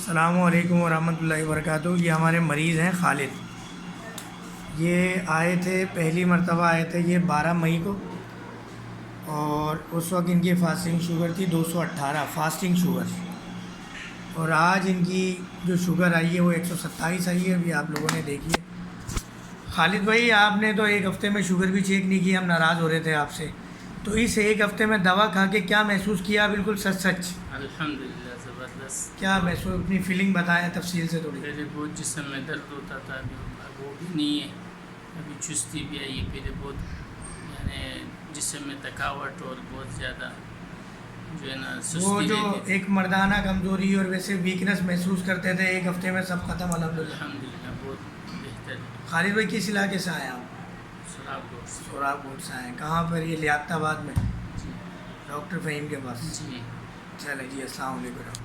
अस्सलामुअलैकुम वरहमतुल्लाहि वबरकातुहू। ये हमारे मरीज़ हैं खालिद। ये आए थे, पहली मर्तबा आए थे ये 12 मई को, और उस वक्त इनकी फास्टिंग शुगर थी 218 फास्टिंग शुगर। और आज इनकी जो शुगर आई है वो 127 आई है। अभी आप लोगों ने देखी है। खालिद भाई, आपने तो एक हफ़्ते में शुगर भी चेक नहीं की, हम नाराज़ हो रहे थे आपसे। तो इस एक हफ़्ते में दवा खा के क्या महसूस किया? बिल्कुल सच सच अल्हम्दुलिल्लाह ज़बरदस्त। क्या महसूस, अपनी फीलिंग बताएं तफसील से थोड़ी। पहले बहुत जिस्म में दर्द होता था, अभी वो भी नहीं है। अभी चुस्ती भी आई है। पहले बहुत यानी जिस्म में थकावट और बहुत ज़्यादा जो है ना वो सुस्ती जो रहती थी। एक मर्दाना कमज़ोरी और वैसे वीकनेस महसूस करते थे, एक हफ़्ते में सब ख़त्म अल्हम्दुलिल्लाह। अल्हम्दुलिल्लाह बहुत बेहतर। खालिद भाई, किस इलाके से आए आप? शराब दोस्त। सोराबकोट से आए। कहाँ पर? ये लियाकताबाद में जी डॉक्टर फ़हीम के पास। जी। चले जी, अस्सलाम वालेकुम।